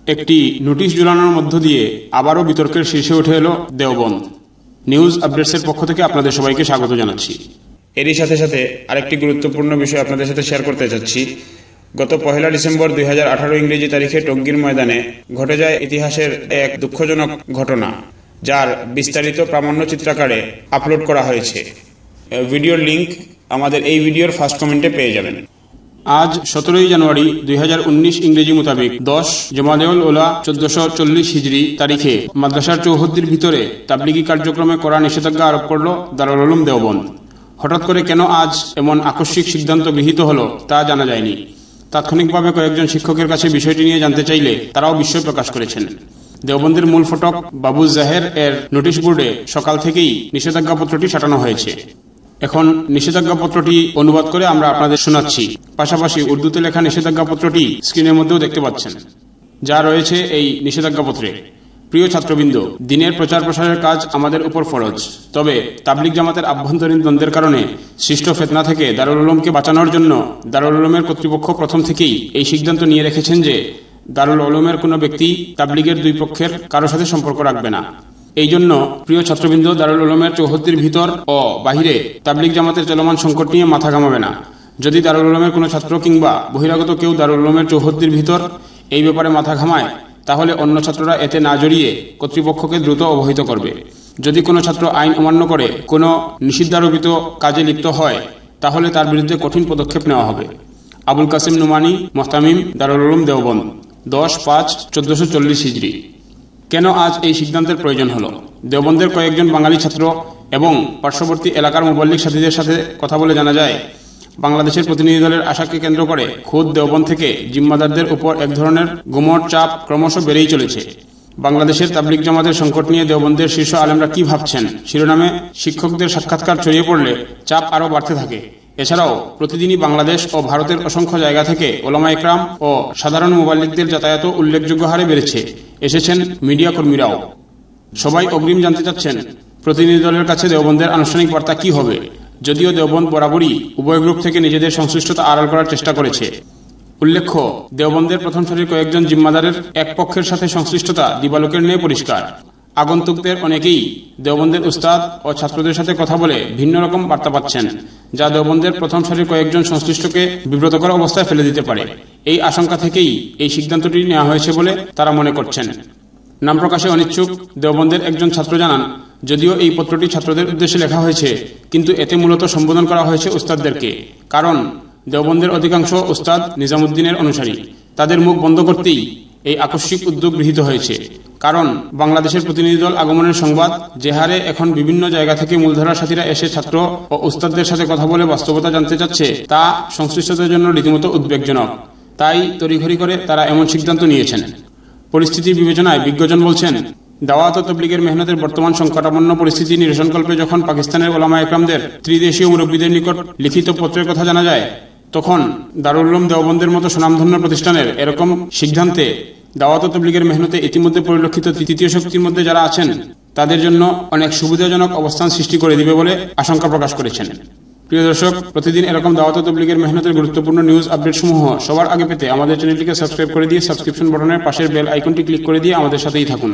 একটি নোটিশ ঝুলানোর মধ্য দিয়ে আবারও বিতর্কের শীর্ষে উঠে এলো দেওবন্দ। নিউজ আপডেটসের পক্ষ থেকে আপনাদের সবাইকে স্বাগত জানাচ্ছি। এরই সাথে সাথে আরেকটি গুরুত্বপূর্ণ বিষয় আপনাদের সাথে শেয়ার করতে চাচ্ছি। গত 1 ডিসেম্বর 2018 ইংরেজি তারিখে টঙ্গীর ময়দানে ঘটে যায় ইতিহাসের এক দুঃখজনক ঘটনা, যার বিস্তারিত প্রামাণ্য চিত্রাকারে আপলোড করা হয়েছে। ভিডিওর লিংক আমাদের এই ভিডিওর ফার্স্ট কমেন্টে পেয়ে যাবেন। আজ 17 জানুয়ারি 2019 ইংরেজি মোতাবেক 10 জমাদেউল ওলা 1440 হিজরি তারিখে মাদ্রাসার চৌহদ্দির ভিতরে তাবলিগি কার্যক্রমে করা নিষেধাজ্ঞা আরোপ করল দারুল উলুম দেওবন্দ। হঠাৎ করে কেন আজ এমন আকস্মিক সিদ্ধান্ত গৃহীত হলো তা জানা যায়নি। তাৎক্ষণিকভাবে কয়েকজন শিক্ষকের কাছে বিষয়টি নিয়ে জানতে চাইলে তারাও বিস্ময় প্রকাশ করেছেন। দেওবন্দের মূল ফটক বাবু জাহের এর নোটিশ বোর্ডে সকাল থেকেই নিষেধাজ্ঞাপত্রটি সাঁটানো হয়েছে। এখন নিষেধাজ্ঞাপত্রটি অনুবাদ করে আমরা আপনাদের শোনাচ্ছি। পাশাপাশি উর্দুতে লেখা নিষেধাজ্ঞাপত্রটি স্ক্রিনের মধ্যেও দেখতে পাচ্ছেন, যা রয়েছে এই নিষেধাজ্ঞাপত্রে। প্রিয় ছাত্রবৃন্দ, দিনের প্রচার প্রসারের কাজ আমাদের উপর ফরজ। তবে তাবলিগ জামাতের আভ্যন্তরীণ দ্বন্দ্বের কারণে সৃষ্ট ফিতনা থেকে দারুল উলুমকে বাঁচানোর জন্য দারুল উলুমের কর্তৃপক্ষ প্রথম থেকেই এই সিদ্ধান্ত নিয়ে রেখেছেন যে দারুল উলুমের কোনো ব্যক্তি তাবলিগের দুই পক্ষের কারো সাথে সম্পর্ক রাখবে না। এই জন্য প্রিয় ছাত্রবৃন্দ, দারুল উলুমের চৌহদ্দির ভিতর ও বাহিরে তাবলিগ জামাতের চলমান সংকট নিয়ে মাথা ঘামাবে না। যদি দারুল উলুমের কোনো ছাত্র কিংবা বহিরাগত কেউ দারুল উলুমের চৌহদ্দির ভিতর এই ব্যাপারে মাথা ঘামায়, তাহলে অন্য ছাত্ররা এতে না জড়িয়ে কর্তৃপক্ষকে দ্রুত অবহিত করবে। যদি কোনো ছাত্র আইন অমান্য করে কোনো নিষিদ্ধারোপিত কাজে লিপ্ত হয়, তাহলে তার বিরুদ্ধে কঠিন পদক্ষেপ নেওয়া হবে। আবুল কাসিম নুমানি, মোহতামিম, দারুল উলুম দেওবন্দ, 10/5/1440 হিজরি। কেন আজ এই সিদ্ধান্তের প্রয়োজন হলো? দেওবন্দের কয়েকজন বাঙালি ছাত্র এবং পার্শ্ববর্তী এলাকার মুবাল্লিগ সাথীদের সাথে কথা বলে জানা যায়, বাংলাদেশের প্রতিনিধি দলের আশাকে কেন্দ্র করে খোদ দেওবন্দ থেকে জিম্মাদারদের উপর এক ধরনের গুমট চাপ ক্রমশ বেড়েই চলেছে। বাংলাদেশের তাবলিগ জামাতের সংকট নিয়ে দেওবন্দের শীর্ষ আলেমরা কি ভাবছেন শিরোনামে শিক্ষকদের সাক্ষাৎকার ছড়িয়ে পড়লে চাপ আরও বাড়তে থাকে। এছাড়াও প্রতিদিনই বাংলাদেশ ও ভারতের অসংখ্য জায়গা থেকে ওলামা ইকরাম ও সাধারণ মুবাল্লিগদের যাতায়াত উল্লেখযোগ্য হারে বেড়েছে। এসেছেন মিডিয়া কর্মীরাও। সবাই অগ্রিম জানতে চাচ্ছেন প্রতিনিধি দলের কাছে দেওবন্দের আনুষ্ঠানিক বার্তা কি হবে। যদিও দেওবন্দ বরাবরই উভয় গ্রুপ থেকে নিজেদের সংশ্লিষ্টতা আড়াল করার চেষ্টা করেছে। উল্লেখ্য, দেওবন্দের প্রথম সারির কয়েকজন জিম্মাদারের এক পক্ষের সাথে সংশ্লিষ্টতা দিবালোকের ন্যায় পরিষ্কার। আগন্তুকদের অনেকেই দেওবন্দের উস্তাদ ও ছাত্রদের সাথে কথা বলে ভিন্ন রকম বার্তা পাচ্ছেন, যা দেওবন্দের প্রথম সারির কয়েকজন সংশ্লিষ্টকে বিব্রতকর অবস্থায় ফেলে দিতে পারে। এই আশঙ্কা থেকেই এই সিদ্ধান্তটি নেওয়া হয়েছে বলে তারা মনে করছেন। নাম প্রকাশে অনিচ্ছুক দেওবন্দের একজন ছাত্র জানান, যদিও এই পত্রটি ছাত্রদের উদ্দেশ্যে লেখা হয়েছে, কিন্তু এতে মূলত সম্বোধন করা হয়েছে উস্তাদদেরকে। কারণ দেওবন্দের অধিকাংশ উস্তাদ নিজামুদ্দিনের অনুসারী। তাদের মুখ বন্ধ করতেই এই আকস্মিক উদ্যোগ গৃহীত হয়েছে। কারণ বাংলাদেশের প্রতিনিধি দল আগমনের সংবাদ যে হারে এখন বিভিন্ন জায়গা থেকে মূলধারার সাথীরা এসে ছাত্র ও উস্তাদদের সাথে কথা বলে বাস্তবতা জানতে চাচ্ছে, তা সংশ্লিষ্টদের জন্য রীতিমতো উদ্বেগজনক। তাই তড়িঘড়ি করে তারা এমন সিদ্ধান্ত নিয়েছেন। পরিস্থিতির বিবেচনায় বিজ্ঞজন বলছেন, দাওয়াত ও তাবলীগের মেহনতের বর্তমান সংকটাপন্ন পরিস্থিতি নিরসনকল্পে যখন পাকিস্তানের ওলামা ইকরামদের ত্রিদেশীয় মুরব্বীদের নিকট লিখিত পত্রের কথা জানা যায়, তখন দারুল উলুম দেওবন্দের মতো সুনামধন্য প্রতিষ্ঠানের এরকম সিদ্ধান্তে দাওয়াত ও তাবলীগের মেহনতে ইতিমধ্যে পরিলক্ষিত তৃতীয় শক্তির মধ্যে যারা আছেন, তাদের জন্য অনেক সুবিধাজনক অবস্থান সৃষ্টি করে দিবে বলে আশঙ্কা প্রকাশ করেছেন। প্রিয় দর্শক, প্রতিদিন এরকম দাওয়াত ও তাবলীগের মেহনতের গুরুত্বপূর্ণ নিউজ আপডেট সমূহ সবার আগে পেতে আমাদের চ্যানেলটিকে সাবস্ক্রাইব করে দিয়ে সাবস্ক্রিপশন বাটনের পাশের বেল আইকনটি ক্লিক করে দিয়ে আমাদের সাথেই থাকুন।